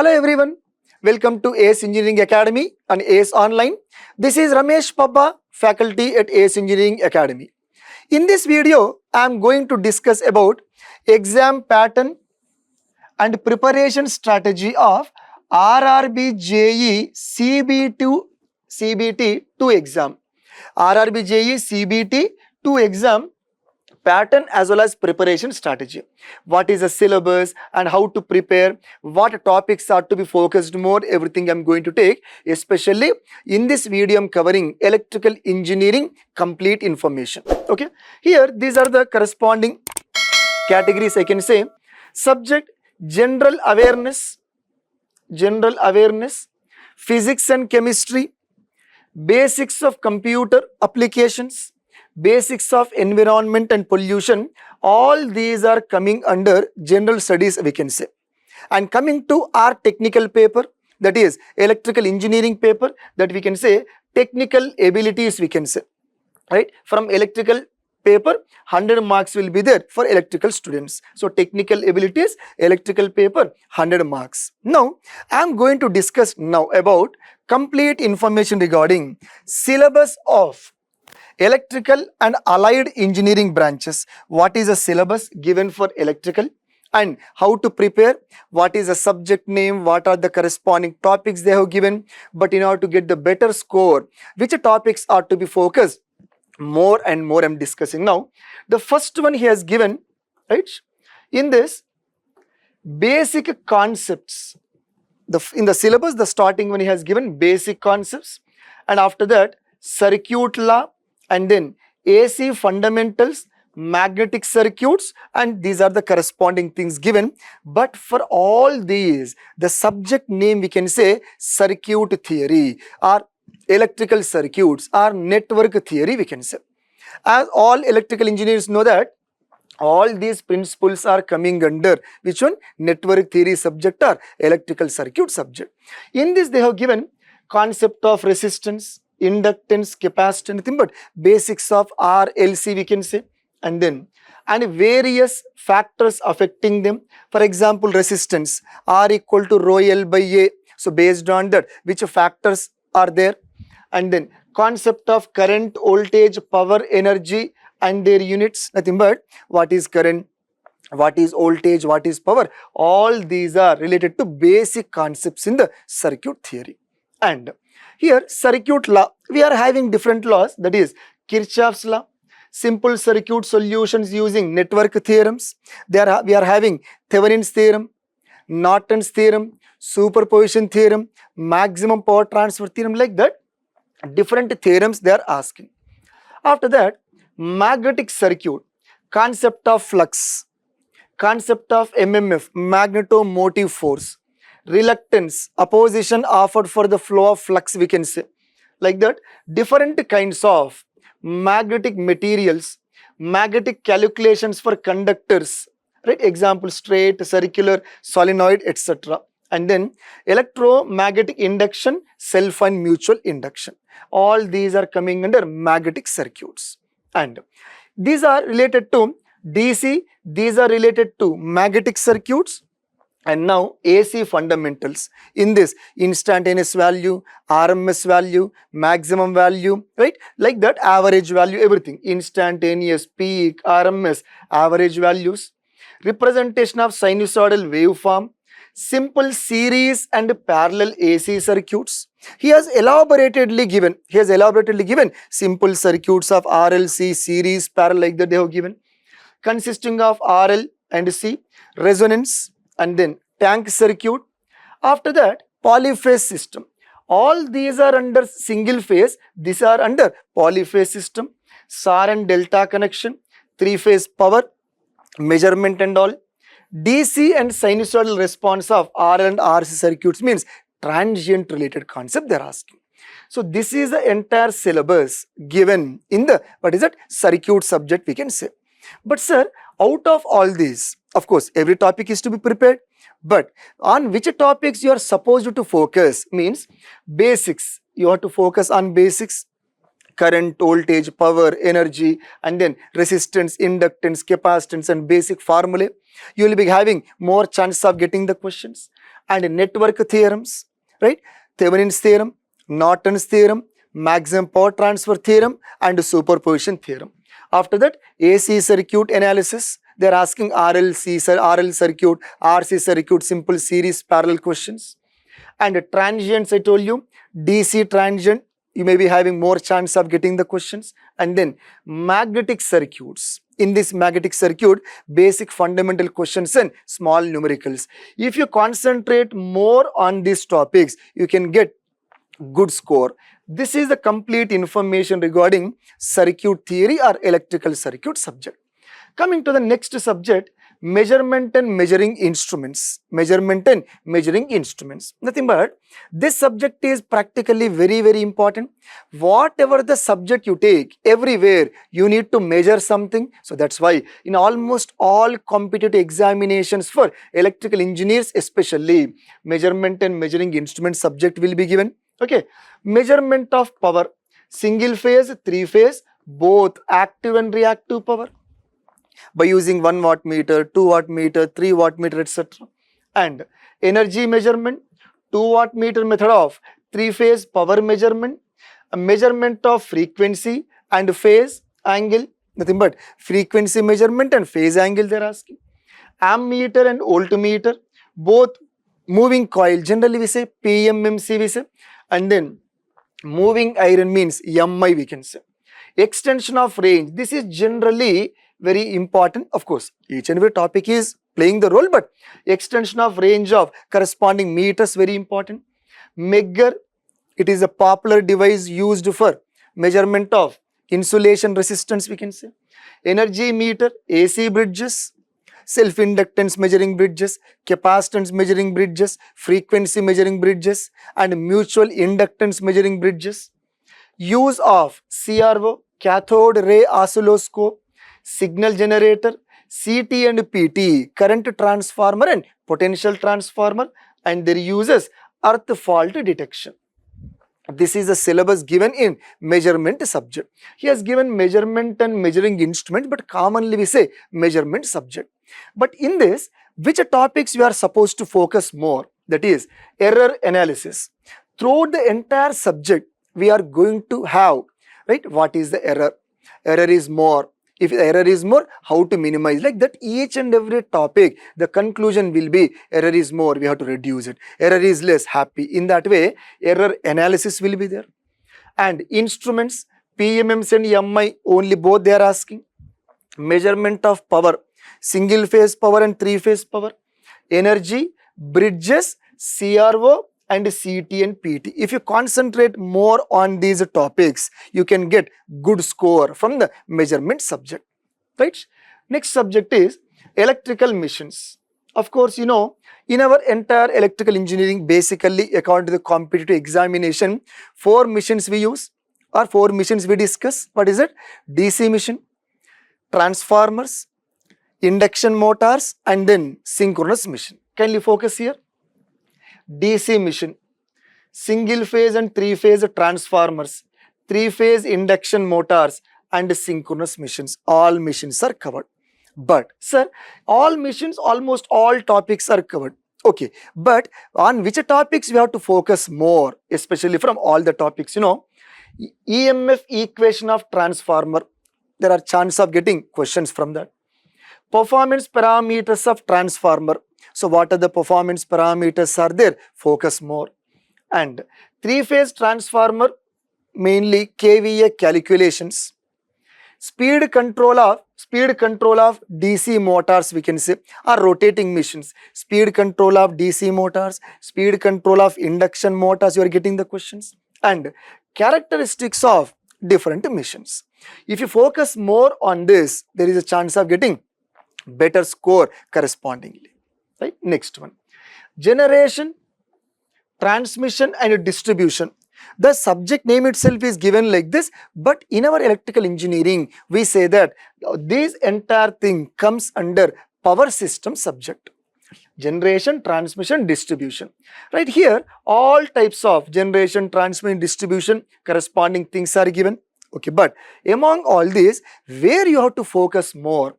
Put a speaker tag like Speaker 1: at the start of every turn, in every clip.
Speaker 1: Hello everyone, welcome to ACE Engineering Academy and ACE Online. This is Ramesh Pabba, faculty at ACE Engineering Academy. In this video, I am going to discuss about exam pattern and preparation strategy of RRB JE CBT 2 exam. RRB JE CBT 2 exam pattern as well as preparation strategy. What is the syllabus and how to prepare, what topics are to be focused more, everything I'm going to take. Especially in this video I'm covering electrical engineering complete information. Okay, here these are the corresponding categories I can say. Subject: general awareness, physics and chemistry, basics of computer applications, basics of environment and pollution. All these are coming under general studies we can say. And coming to our technical paper, that is electrical engineering paper, that we can say technical abilities we can say, right? From electrical paper 100 marks will be there for electrical students. So technical abilities, electrical paper 100 marks. Now I am going to discuss now about complete information regarding syllabus of electrical and allied engineering branches. What is a syllabus given for electrical and how to prepare, what is a subject name, what are the corresponding topics they have given, but in order to get the better score, which topics are to be focused more and more I'm discussing now. The first one he has given, right, in this basic concepts. In the syllabus, the starting one he has given basic concepts, and after that circuit law, and then AC fundamentals, magnetic circuits, and these are the corresponding things given. But for all these, the subject name we can say circuit theory or electrical circuits or network theory we can say. As all electrical engineers know that all these principles are coming under which one? Network theory subject or electrical circuit subject. In this they have given concept of resistance, inductance, capacitance, nothing but basics of RLC we can say, and various factors affecting them. For example, resistance, R equal to rho L by A. So based on that, which factors are there, and then concept of current, voltage, power, energy and their units, nothing but what is current, what is voltage, what is power. All these are related to basic concepts in the circuit theory. And here circuit law, we are having different laws, that is Kirchhoff's law, simple circuit solutions using network theorems. We are having Thevenin's theorem, Norton's theorem, superposition theorem, maximum power transfer theorem, like that different theorems they are asking. After that magnetic circuit, concept of flux, concept of MMF, magnetomotive force, reluctance, opposition offered for the flow of flux we can say, like that different kinds of magnetic materials, magnetic calculations for conductors, right? Example straight, circular, solenoid, etc. And then electromagnetic induction, self and mutual induction. All these are coming under magnetic circuits, and these are related to DC, these are related to magnetic circuits. And now AC fundamentals, in this instantaneous value, RMS value, maximum value, right? Like that average value, everything, instantaneous, peak, RMS, average values, representation of sinusoidal waveform, simple series and parallel AC circuits. He has elaboratedly given simple circuits of RLC, series, parallel, like that they have given, consisting of RL and C, resonance, and then tank circuit. After that polyphase system. All these are under single phase, these are under polyphase system, star and delta connection, three phase power, measurement and all. DC and sinusoidal response of RL and RC circuits means transient related concept they are asking. So this is the entire syllabus given in the circuit subject we can say. But sir, out of all these, of course every topic is to be prepared, but on which topics you are supposed to focus means basics. You have to focus on basics, current, voltage, power, energy, and then resistance, inductance, capacitance and basic formulae. You will be having more chance of getting the questions. and network theorems, right? Thevenin's theorem, Norton's theorem, maximum power transfer theorem, and superposition theorem. After that, AC circuit analysis. They are asking RL circuit, RC circuit, simple series parallel questions. And transients, I told you, DC transient, you may be having more chance of getting the questions. And then magnetic circuits. In this magnetic circuit, basic fundamental questions and small numericals. If you concentrate more on these topics, you can get good score. This is the complete information regarding circuit theory or electrical circuit subject. Coming to the next subject, measurement and measuring instruments. Measurement and measuring instruments. Nothing but this subject is practically very important. Whatever the subject you take, everywhere you need to measure something. So that's why in almost all competitive examinations for electrical engineers, especially measurement and measuring instrument subject will be given. Okay, measurement of power, single phase, three phase, both active and reactive power, by using 1 watt meter, 2 watt meter, 3 watt meter, etc. And energy measurement, 2 watt meter method of 3 phase power measurement, a measurement of frequency and phase angle, nothing but frequency measurement and phase angle they are asking. Ammeter and voltmeter, both moving coil, generally we say PMMC we say, and then moving iron means MI we can say. Extension of range, this is generally very important. Of course, each and every topic is playing the role, but extension of range of corresponding meters very important. Megger, it is a popular device used for measurement of insulation resistance we can say. Energy meter, AC bridges, self-inductance measuring bridges, capacitance measuring bridges, frequency measuring bridges, and mutual inductance measuring bridges. Use of CRO, cathode ray oscilloscope, signal generator, CT and PT, current transformer and potential transformer, and their uses earth fault detection. This is the syllabus given in measurement subject. He has given measurement and measuring instrument, but commonly we say measurement subject. But in this, which topics we are supposed to focus more? That is error analysis. Throughout the entire subject, we are going to have, right, what is the error? Error is more. If error is more, how to minimize? Like that, each and every topic, the conclusion will be error is more, we have to reduce it. Error is less, happy. In that way, error analysis will be there. And instruments, PMMs and MI, only both they are asking. Measurement of power, single phase power and three phase power. Energy, bridges, CRO, and CT and PT. If you concentrate more on these topics, you can get good score from the measurement subject, right? Next subject is electrical machines. Of course, you know, in our entire electrical engineering, basically according to the competitive examination, 4 machines we use or 4 machines we discuss. What is it? DC machine, transformers, induction motors, and then synchronous machine. Kindly focus here. DC machine, single phase and 3 phase transformers, 3 phase induction motors, and synchronous machines. All machines are covered. But sir, all machines, almost all topics are covered. Okay, but on which topics we have to focus more, especially from all the topics, you know, EMF equation of transformer, there are chances of getting questions from that. Performance parameters of transformer. So what are the performance parameters are there? Focus more. And 3 phase transformer, mainly KVA calculations. Speed control of DC motors we can say, or rotating machines. Speed control of DC motors, speed control of induction motors, you are getting the questions. And characteristics of different machines. If you focus more on this, there is a chance of getting better score correspondingly. Right? Next one. Generation, transmission and distribution. The subject name itself is given like this, but in our electrical engineering, we say that this entire thing comes under power system subject. Generation, transmission, distribution. Right here, all types of generation, transmission, distribution, corresponding things are given. Okay, but among all these, where you have to focus more?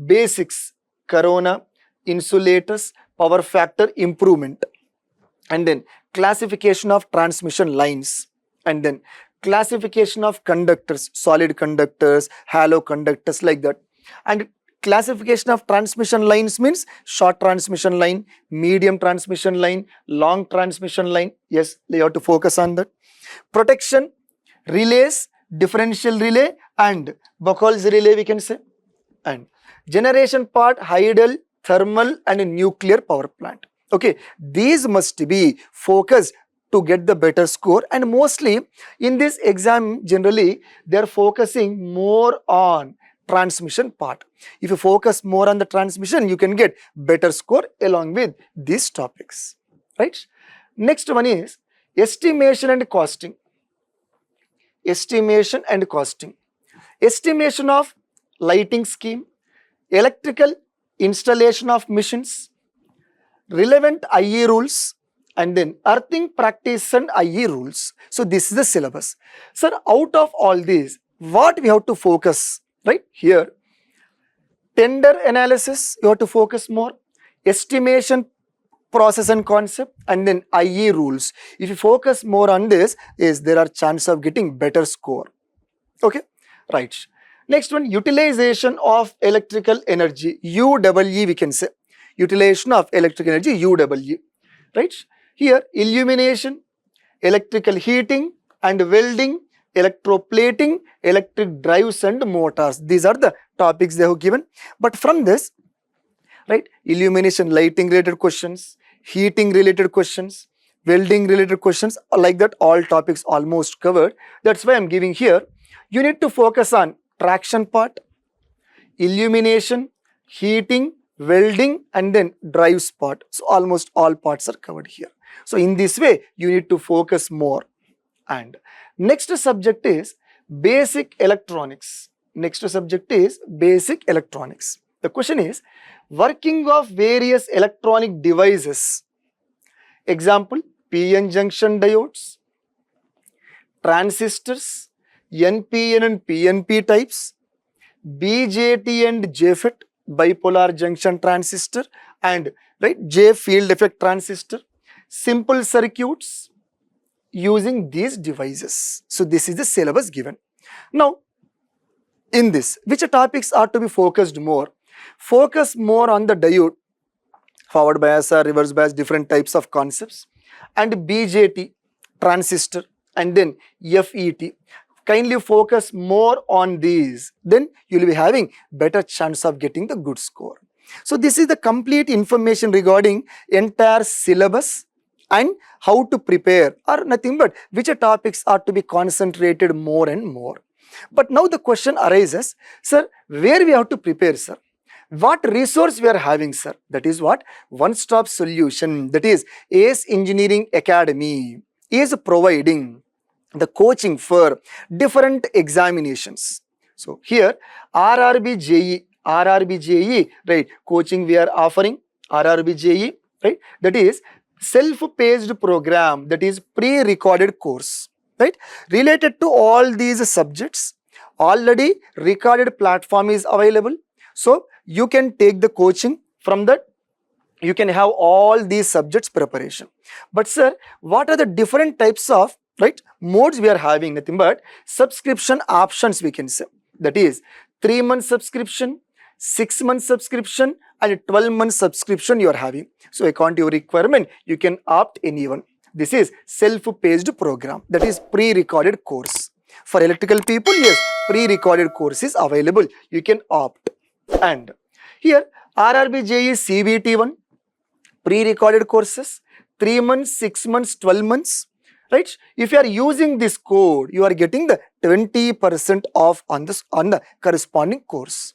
Speaker 1: Basics, corona, insulators, power factor improvement. and then classification of transmission lines, and then classification of conductors, solid conductors, hollow conductors, like that. And classification of transmission lines means short transmission line, medium transmission line, long transmission line. Yes, you have to focus on that. Protection, relays, differential relay and Buchholz relay, we can say. And generation part, hydel, thermal and nuclear power plant. Okay, these must be focused to get the better score, and mostly in this exam generally they are focusing more on transmission part. If you focus more on the transmission, you can get better score along with these topics, right? Next one is estimation and costing. Estimation and costing. Estimation of lighting scheme, electrical installation of machines, relevant IE rules, and then earthing practice and IE rules. So this is the syllabus. Sir, out of all these, what we have to focus, right? Here, tender analysis, you have to focus more, estimation process and concept, and then IE rules. If you focus more on this, there are chance of getting better score. Okay, right. Next one, utilization of electrical energy, UEE, we can say. Utilization of electrical energy, UEE, right? Here, illumination, electrical heating and welding, electroplating, electric drives and motors. These are the topics they have given. But from this, right, illumination, lighting related questions, heating related questions, welding related questions, like that, all topics almost covered. That's why I'm giving here. You need to focus on traction part, illumination, heating, welding and then drives part. So almost all parts are covered here. So in this way, you need to focus more. And next subject is basic electronics. Next subject is basic electronics. The question is working of various electronic devices. Example, PN junction diodes, transistors, NPN and PNP types, BJT and JFET, bipolar junction transistor, and right, J field effect transistor, simple circuits using these devices. So this is the syllabus given. Now, in this, which topics are to be focused more? Focus more on the diode, forward bias or reverse bias, different types of concepts, and BJT, transistor, and then FET. Kindly focus more on these, then you will be having better chance of getting the good score. So this is the complete information regarding entire syllabus and how to prepare, or nothing but which topics are to be concentrated more and more. But now the question arises, sir, where we have to prepare, sir? What resource we are having, sir? That is what? One-stop solution, that is ACE Engineering Academy is providing the coaching for different examinations. So here RRB JE, right, coaching we are offering, RRB JE, right, that is self-paced program, that is pre-recorded course, right, related to all these subjects. Already recorded platform is available, so you can take the coaching. From that you can have all these subjects preparation. But sir, what are the different types of, right, modes we are having? Nothing but subscription options, we can say. That is 3-month subscription, 6-month subscription and 12-month subscription you are having. So according to your requirement, you can opt anyone. This is self-paced program, that is pre-recorded course. For electrical people, yes, pre-recorded course is available, you can opt. And here RRB JE CBT 1, pre-recorded courses, 3 months, 6 months, 12 months. Right? If you are using this code, you are getting the 20% off on the corresponding course.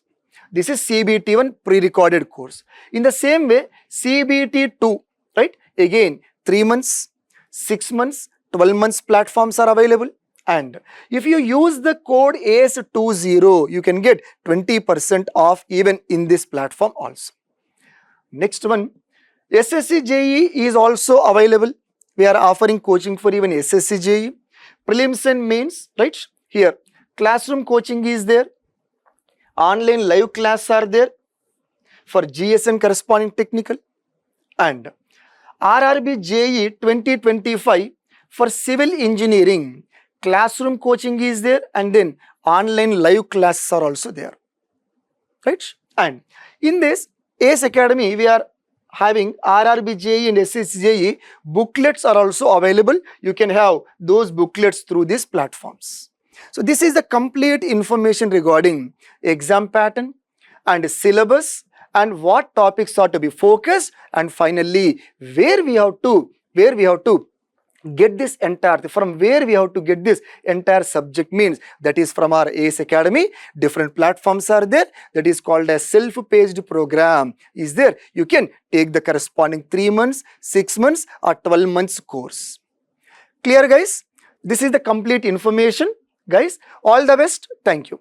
Speaker 1: This is CBT1 pre-recorded course. In the same way, CBT2, right? Again, 3 months, 6 months, 12 months platforms are available. And if you use the code ACE20, you can get 20% off even in this platform also. Next one, SSC JE is also available. We are offering coaching for even SSC JE, prelims and mains, right? Here, classroom coaching is there, online live class are there for GS and corresponding technical, and RRB JE 2025 for civil engineering. Classroom coaching is there, and then online live classes are also there. Right? And in this ACE Academy, we are having RRB JE and SSJE booklets are also available. You can have those booklets through these platforms. So this is the complete information regarding exam pattern and syllabus and what topics are to be focused, and finally where we have to get this entire, from where we have to get this entire subject, means that is from our ACE Academy. Different platforms are there, that is called as self-paced program is there. You can take the corresponding 3 months, 6 months or 12 months course. Clear guys? This is the complete information guys. All the best. Thank you.